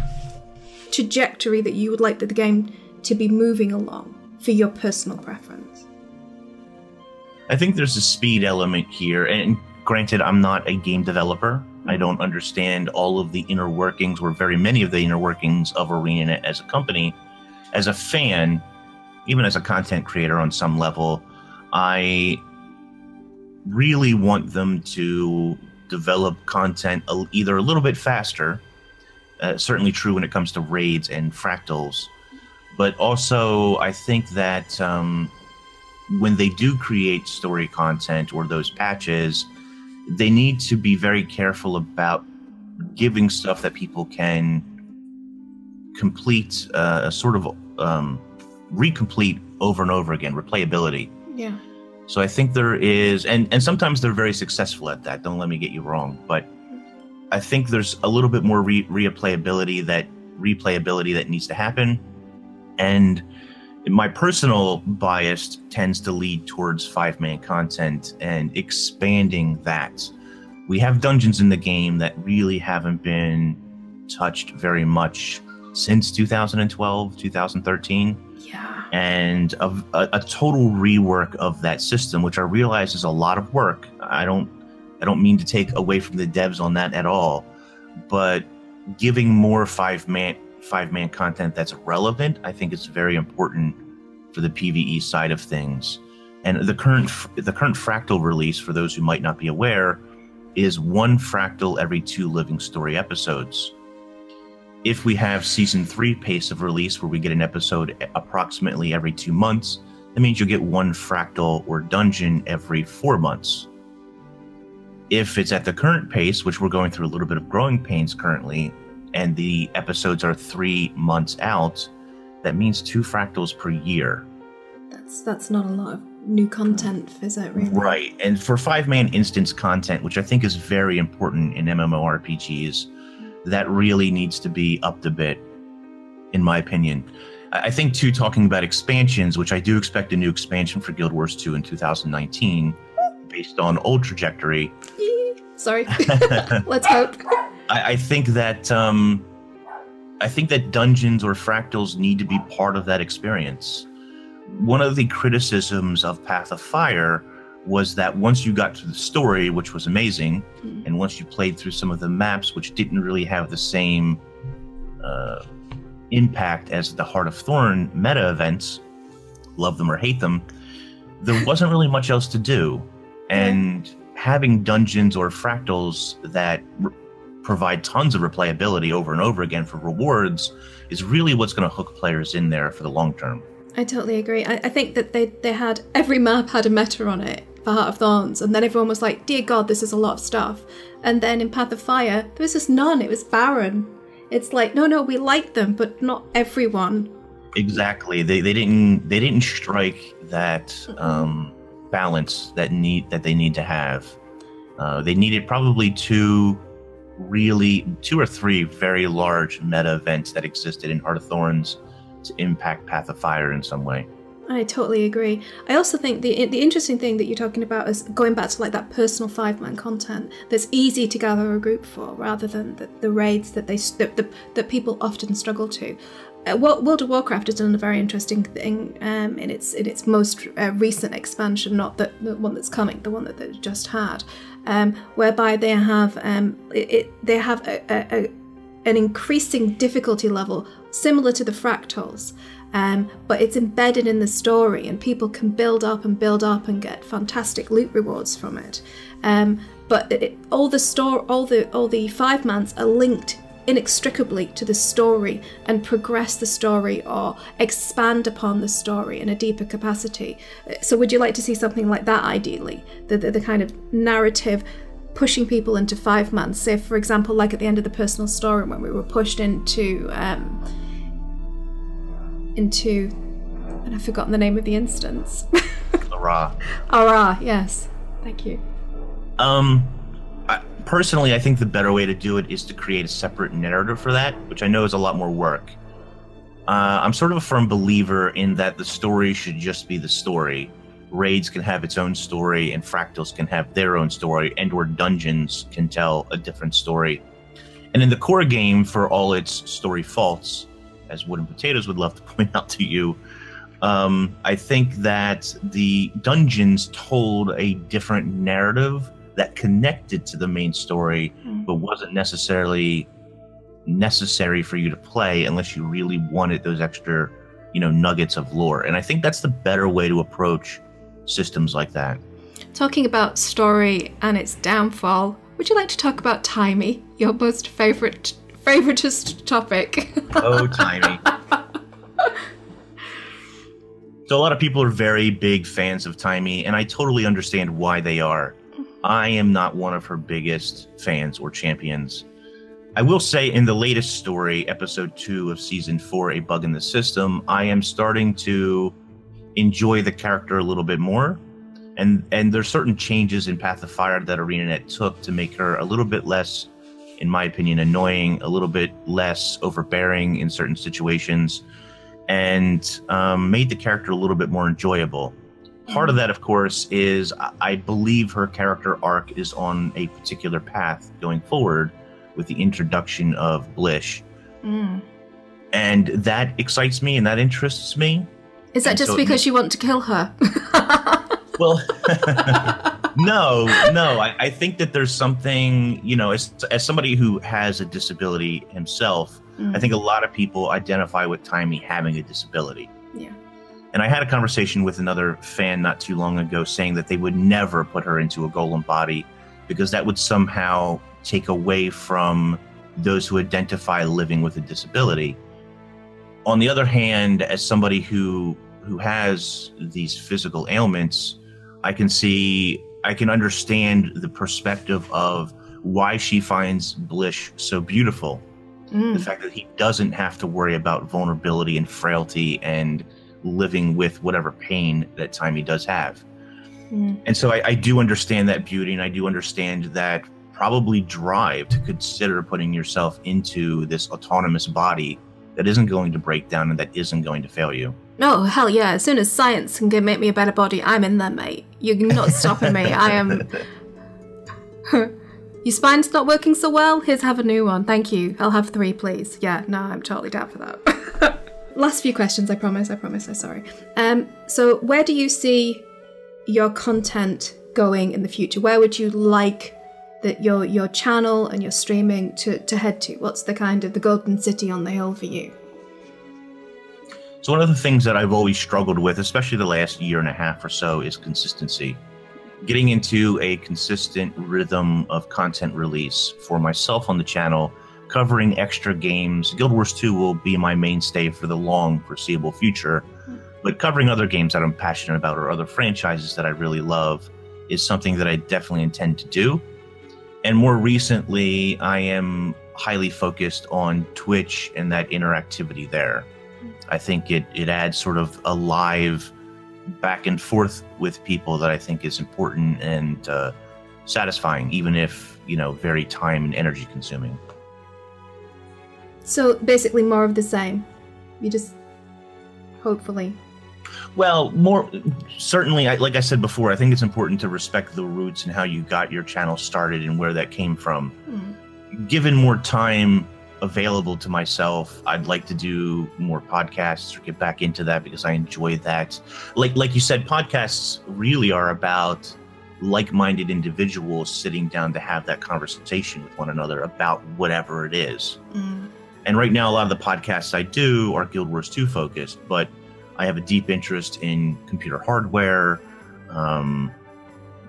trajectory that you would like the game to be moving along for your personal preference? I think there's a speed element here, and granted, I'm not a game developer. I don't understand all of the inner workings, or very many of the inner workings of ArenaNet as a company. As a fan, even as a content creator on some level, I really want them to develop content either a little bit faster, certainly true when it comes to raids and fractals, but also I think that when they do create story content or those patches, they need to be very careful about giving stuff that people can complete, recomplete over and over again, replayability. Yeah. So I think there is, and sometimes they're very successful at that, don't let me get you wrong, but I think there's a little bit more replayability that needs to happen. And my personal bias tends to lead towards 5-man content and expanding that. We have dungeons in the game that really haven't been touched very much since 2012, 2013. Yeah. And a total rework of that system, which I realize is a lot of work. I don't mean to take away from the devs on that at all, but giving more 5-man content that's relevant, I think it's very important for the PvE side of things. And the current fractal release, for those who might not be aware, is 1 fractal every 2 living story episodes. If we have season 3 pace of release, where we get an episode approximately every 2 months, that means you'll get 1 fractal or dungeon every 4 months. If it's at the current pace, which we're going through a little bit of growing pains currently, and the episodes are 3 months out, that means 2 fractals per year. That's not a lot of new content, is it, really? Right, and for 5-man instance content, which I think is very important in MMORPGs, that really needs to be upped a bit, in my opinion. I think, too, talking about expansions, which I do expect a new expansion for Guild Wars 2 in 2019, based on old trajectory. Sorry. Let's hope. I think that dungeons or fractals need to be part of that experience. One of the criticisms of Path of Fire was that once you got to the story, which was amazing, and once you played through some of the maps, which didn't really have the same impact as the Heart of Thorn meta events, love them or hate them, there wasn't really much else to do. And having dungeons or fractals that provide tons of replayability over and over again for rewards is really what's going to hook players in there for the long term. I totally agree. I think that they had, every map had a meta on it for Heart of Thorns, and then everyone was like, dear God, this is a lot of stuff. And then in Path of Fire, there was just none. It was barren. It's like, no, we like them, but not everyone. Exactly. They didn't strike that balance that they need to have. They needed probably two or three very large meta events that existed in Heart of Thorns to impact Path of Fire in some way. I totally agree. I also think the interesting thing that you're talking about is going back to like that personal 5-man content that's easy to gather a group for, rather than the raids that people often struggle to. World of Warcraft has done a very interesting thing in its most recent expansion, not the one that's coming, the one that they just had, whereby they have an increasing difficulty level similar to the fractals, but it's embedded in the story, and people can build up and get fantastic loot rewards from it. But all the 5-mans are linked inextricably to the story and progress the story or expand upon the story in a deeper capacity. So would you like to see something like that ideally? The kind of narrative pushing people into 5-man, say for example like at the end of the personal story when we were pushed into and I've forgotten the name of the instance. Ara, yes. Thank you. Personally, I think the better way to do it is to create a separate narrative for that, which I know is a lot more work. I'm sort of a firm believer in that the story should just be the story. Raids can have its own story, and fractals can have their own story, and/or dungeons can tell a different story. And in the core game, for all its story faults, as Wood and Potatoes would love to point out to you, I think that the dungeons told a different narrative that connected to the main story, but wasn't necessarily necessary for you to play unless you really wanted those extra, nuggets of lore. And I think that's the better way to approach systems like that. Talking about story and its downfall, would you like to talk about Timey, your most favoritist topic? Oh, Timey. So a lot of people are very big fans of Timey, and I totally understand why they are. I am not one of her biggest fans or champions. I will say in the latest story, episode 2 of season 4, A Bug in the System, I am starting to enjoy the character a little bit more. And there's certain changes in Path of Fire that ArenaNet took to make her a little bit less, in my opinion, annoying, a little bit less overbearing in certain situations, and made the character a little bit more enjoyable. Part of that, of course, is I believe her character arc is on a particular path going forward with the introduction of Blish. And that excites me and that interests me. Is that just because you want to kill her? Well, no. I think that there's something, as somebody who has a disability himself, I think a lot of people identify with Timey having a disability. Yeah. And I had a conversation with another fan not too long ago saying that they would never put her into a golem body because that would somehow take away from those who identify living with a disability. On the other hand, as somebody who has these physical ailments, I can understand the perspective of why she finds Blish so beautiful. The fact that he doesn't have to worry about vulnerability and frailty and living with whatever pain that Timey does have. And so I do understand that beauty, and I do understand that probably drive to consider putting yourself into this autonomous body that isn't going to break down and that isn't going to fail you. Oh, hell yeah. As soon as science can make me a better body, I'm in there, mate. You're not stopping me. I am... Your spine's not working so well? Here's have a new one. Thank you. I'll have 3, please. Yeah, no, I'm totally down for that. Last few questions, I promise. I'm sorry. So where do you see your content going in the future? Where would you like that your channel and your streaming to head to? What's the kind of the golden city on the hill for you? So one of the things that I've always struggled with, especially the last year and a half or so, is consistency. Getting into a consistent rhythm of content release for myself on the channel, covering extra games. Guild Wars 2 will be my mainstay for the long foreseeable future, but covering other games that I'm passionate about or other franchises that I really love is something that I definitely intend to do. And more recently, I am highly focused on Twitch and that interactivity there. I think it adds sort of a live back and forth with people that I think is important and satisfying, even if, you know, very time and energy consuming. So basically more of the same. You just, hopefully. Well, more certainly, like I said before, I think it's important to respect the roots and how you got your channel started and where that came from. Given more time available to myself, I'd like to do more podcasts or get back into that because I enjoy that. Like you said, podcasts really are about like-minded individuals sitting down to have that conversation with one another about whatever it is. And right now, a lot of the podcasts I do are Guild Wars 2 focused, but I have a deep interest in computer hardware.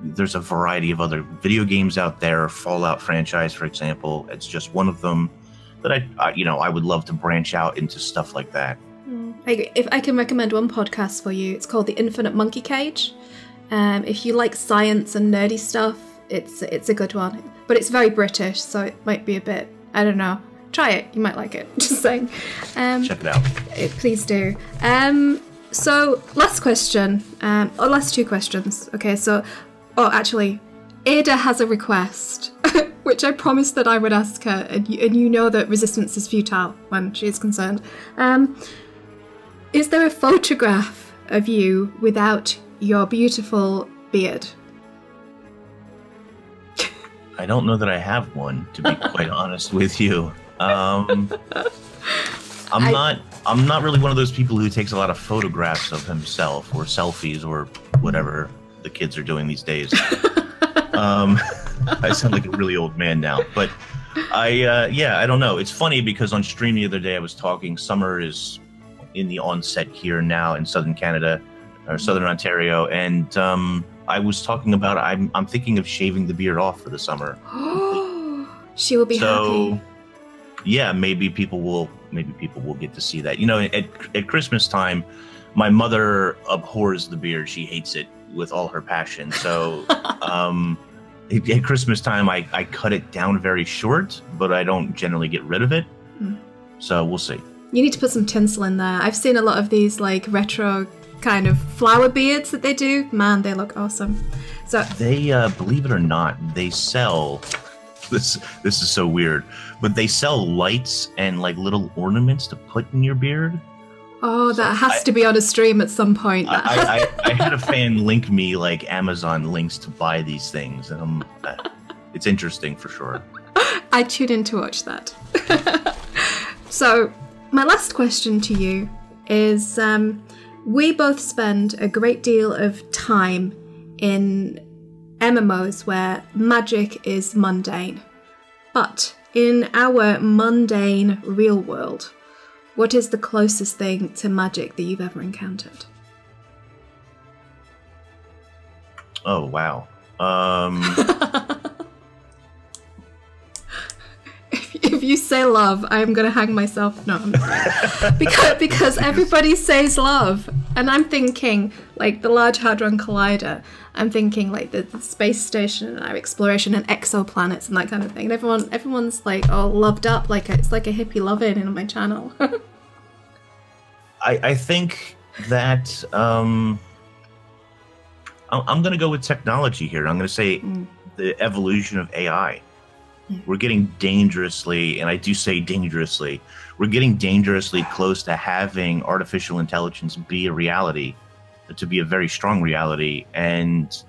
There's a variety of other video games out there. Fallout franchise, for example, it's just one of them. But I would love to branch out into stuff like that. If I can recommend one podcast for you, it's called The Infinite Monkey Cage. If you like science and nerdy stuff, it's a good one. But it's very British, so it might be a bit, I don't know. Try it, you might like it. Just saying. Check it out. Please do. So last question, or last two questions. Okay, so, actually, Ada has a request. Which I promised that I would ask her, and you know that resistance is futile when she is concerned. Is there a photograph of you without your beautiful beard? I don't know that I have one, to be quite honest with you. I'm not really one of those people who takes a lot of photographs of himself or selfies or whatever the kids are doing these days. I sound like a really old man now, but I don't know. It's funny because on stream the other day I was talking, summer is in the onset here now in southern Canada, or southern Ontario, and I was talking about I'm thinking of shaving the beard off for the summer. She will be happy. Yeah, maybe people will get to see that. You know, at Christmas time, my mother abhors the beard. She hates it with all her passion. So at Christmas time, I cut it down very short, but I don't generally get rid of it. So we'll see. You need to put some tinsel in there. I've seen a lot of these like retro kind of flower beards that they do. Man, they look awesome. So they, believe it or not, they sell. This is so weird, but they sell lights and like little ornaments to put in your beard. Oh, that has to be on a stream at some point. I had a fan link me like Amazon links to buy these things, and it's interesting for sure. I tune in to watch that. So, my last question to you is, we both spend a great deal of time in MMOs where magic is mundane. But in our mundane real world, what is the closest thing to magic that you've ever encountered? Oh, wow. If you say love, I'm going to hang myself. No, because everybody says love. And I'm thinking, like, the Large Hadron Collider. I'm thinking, like, the space station and our exploration and exoplanets and that kind of thing. And everyone's, like, all loved up. Like, it's like a hippie love-in on my channel. I think that I'm going to go with technology here. I'm going to say the evolution of AI. We're getting dangerously, and I do say dangerously, we're getting dangerously close to having artificial intelligence be a reality, to be a very strong reality, and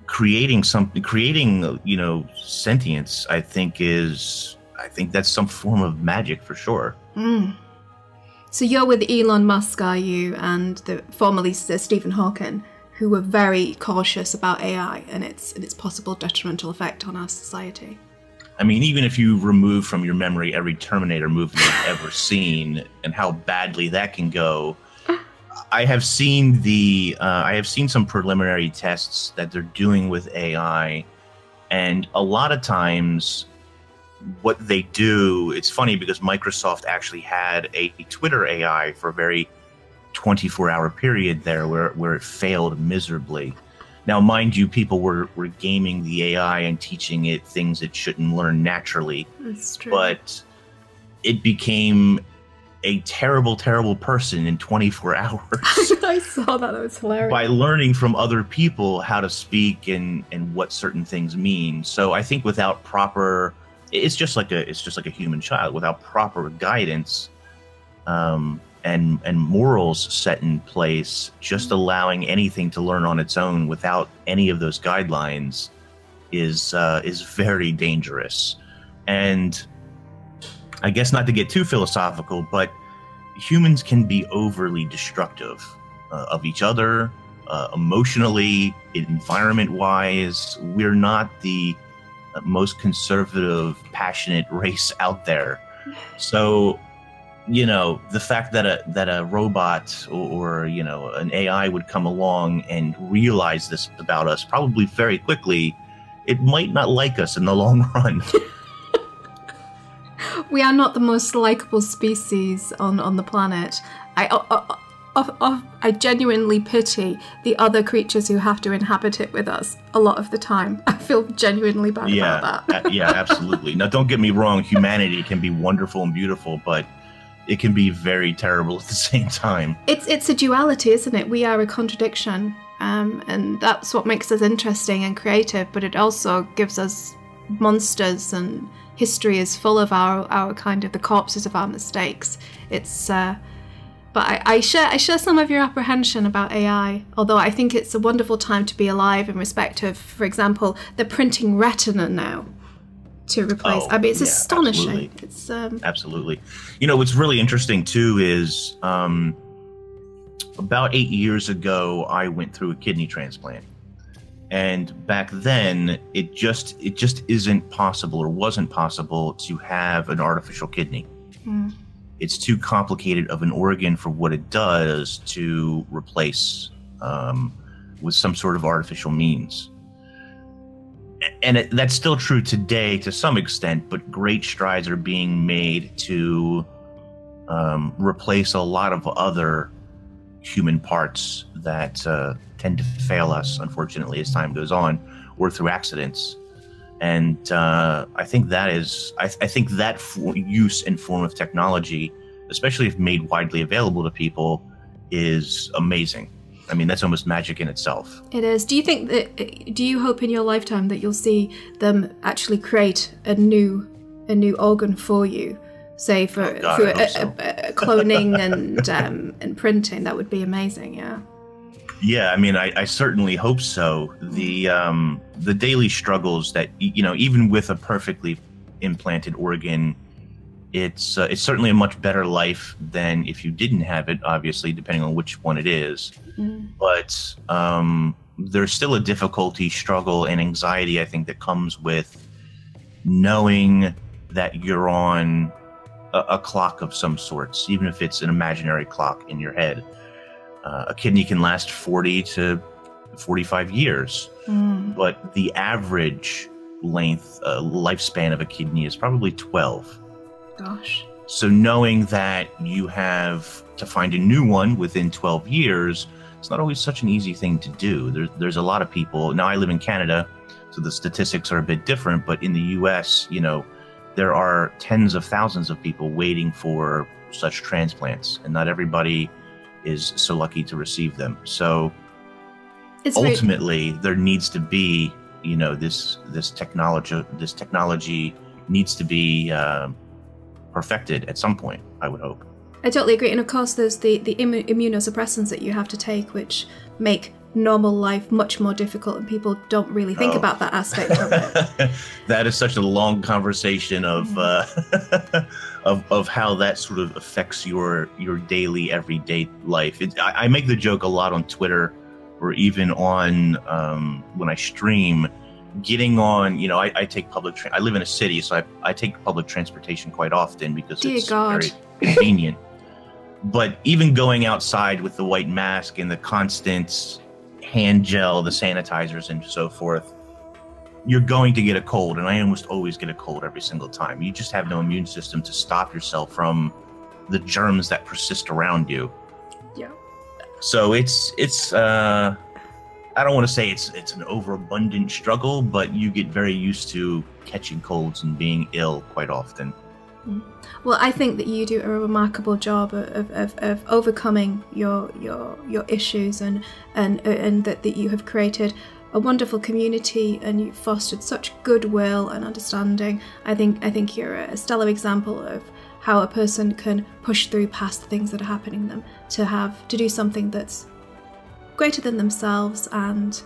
creating, you know, sentience. I think that's some form of magic for sure. So you're with Elon Musk, are you, and formerly Stephen Hawking, who were very cautious about AI and its possible detrimental effect on our society? I mean, even if you remove from your memory every Terminator movie you've ever seen and how badly that can go, I have seen some preliminary tests that they're doing with AI, and a lot of times what they do, it's funny because Microsoft actually had a Twitter AI for a very 24-hour period there where it failed miserably. Now, mind you, people were gaming the AI and teaching it things it shouldn't learn naturally. That's true. But it became a terrible, terrible person in 24 hours. I saw that. That was hilarious. By learning from other people how to speak and what certain things mean. So I think without proper, it's just like a human child. Without proper guidance and morals set in place, just allowing anything to learn on its own without any of those guidelines is very dangerous. And I guess not to get too philosophical, but humans can be overly destructive of each other, emotionally, environment-wise. We're not the most conservative, passionate race out there. So, you know, the fact that a robot or you know, an AI would come along and realize this about us probably very quickly, it might not like us in the long run. We are not the most likable species on the planet. I genuinely pity the other creatures who have to inhabit it with us a lot of the time. I feel genuinely bad about that. Yeah, absolutely. Now, don't get me wrong. Humanity can be wonderful and beautiful, but it can be very terrible at the same time. It's a duality, isn't it? We are a contradiction, and that's what makes us interesting and creative, but it also gives us monsters, and history is full of our kind of the corpses of our mistakes. It's but I share some of your apprehension about AI, although I think it's a wonderful time to be alive in respect of, for example, they're printing retina now to replace. I mean, it's astonishing. Absolutely. It's absolutely. You know, what's really interesting too is about 8 years ago, I went through a kidney transplant. And back then, it just isn't possible, or wasn't possible, to have an artificial kidney. Mm. It's too complicated of an organ for what it does to replace with some sort of artificial means. And that's still true today to some extent, but great strides are being made to replace a lot of other human parts that tend to fail us, unfortunately, as time goes on, or through accidents. And I think that use and form of technology, especially if made widely available to people, is amazing. I mean, that's almost magic in itself. It is. Do you hope in your lifetime that you'll see them actually create a new organ for you? Say for cloning and printing? That would be amazing. Yeah. Yeah, I mean, I certainly hope so. The daily struggles that, you know, even with a perfectly implanted organ, it's certainly a much better life than if you didn't have it, obviously, depending on which one it is. Mm. But there's still a difficulty, struggle, and anxiety, I think, that comes with knowing that you're on a clock of some sorts, even if it's an imaginary clock in your head. A kidney can last 40 to 45 years, but the average lifespan of a kidney is probably 12. Gosh. So knowing that you have to find a new one within 12 years, it's not always such an easy thing to do. There's a lot of people. Now, I live in Canada, so the statistics are a bit different, but in the US, you know, there are tens of thousands of people waiting for such transplants, and not everybody is so lucky to receive them. So ultimately, there needs to be, you know, this technology needs to be perfected at some point, I would hope. I totally agree. And of course, there's the immunosuppressants that you have to take, which make normal life much more difficult, and people don't really think about that aspect of it. That is such a long conversation of how that sort of affects your daily, everyday life. I make the joke a lot on Twitter, or even on when I stream, getting on, you know, I take I live in a city, so I take public transportation quite often because it's very convenient. But even going outside with the white mask and the constant hand gel, the sanitizers and so forth, you're going to get a cold, and I almost always get a cold every single time. You just have no immune system to stop yourself from the germs that persist around you. Yeah. So it's I don't want to say it's an overabundant struggle, but you get very used to catching colds and being ill quite often. Well, I think that you do a remarkable job of overcoming your issues, and that you have created a wonderful community, and you've fostered such goodwill and understanding. I think you're a stellar example of how a person can push through past the things that are happening to them to do something that's greater than themselves and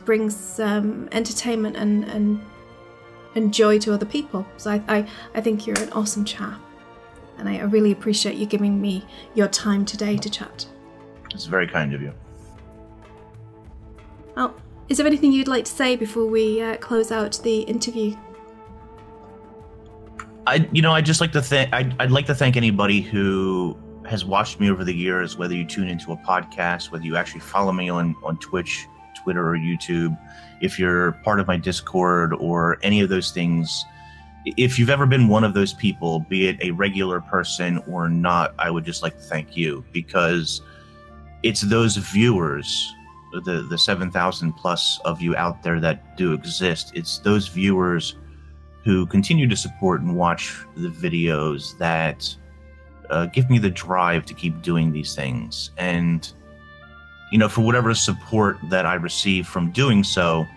brings entertainment and joy to other people. So I think you're an awesome chap, and I really appreciate you giving me your time today to chat. It's very kind of you. Oh, is there anything you'd like to say before we close out the interview? I'd just like to I'd like to thank anybody who has watched me over the years, whether you tune into a podcast, whether you actually follow me on Twitch, Twitter, or YouTube, if you're part of my Discord or any of those things. If you've ever been one of those people, be it a regular person or not, I would just like to thank you, because it's those viewers, the 7,000 plus of you out there that do exist, it's those viewers who continue to support and watch the videos that give me the drive to keep doing these things. And, you know, for whatever support that I receive from doing so,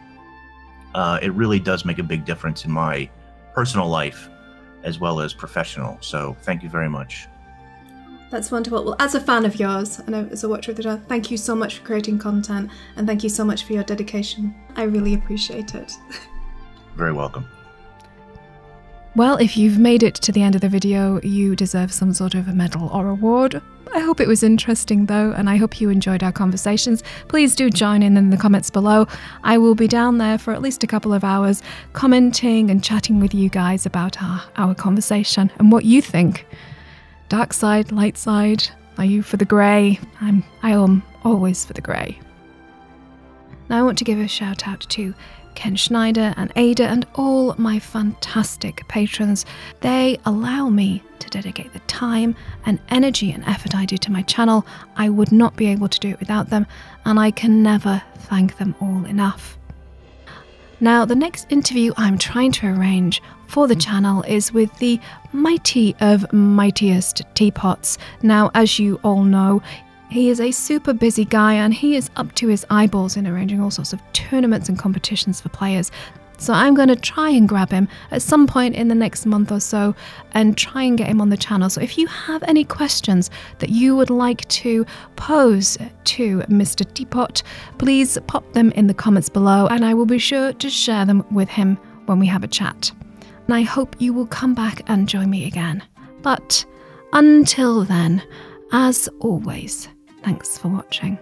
it really does make a big difference in my personal life as well as professional. So thank you very much. That's wonderful. Well, as a fan of yours and as a watcher of the show, thank you so much for creating content, and thank you so much for your dedication. I really appreciate it. Very welcome. Well, if you've made it to the end of the video, you deserve some sort of a medal or award. I hope it was interesting though, and I hope you enjoyed our conversations. Please do join in the comments below. I will be down there for at least a couple of hours commenting and chatting with you guys about our conversation and what you think. Dark side, light side, are you for the grey? I am always for the grey. Now I want to give a shout out to Ken Schneider and Ada and all my fantastic patrons. They allow me to dedicate the time and energy and effort I do to my channel. I would not be able to do it without them, and I can never thank them all enough. Now, the next interview I'm trying to arrange for the channel is with the mighty of mightiest teapots. Now, as you all know, he is a super busy guy, and he is up to his eyeballs in arranging all sorts of tournaments and competitions for players. So I'm going to try and grab him at some point in the next month or so and try and get him on the channel. So if you have any questions that you would like to pose to Mr. Teapot, please pop them in the comments below, and I will be sure to share them with him when we have a chat. And I hope you will come back and join me again. But until then, as always, thanks for watching.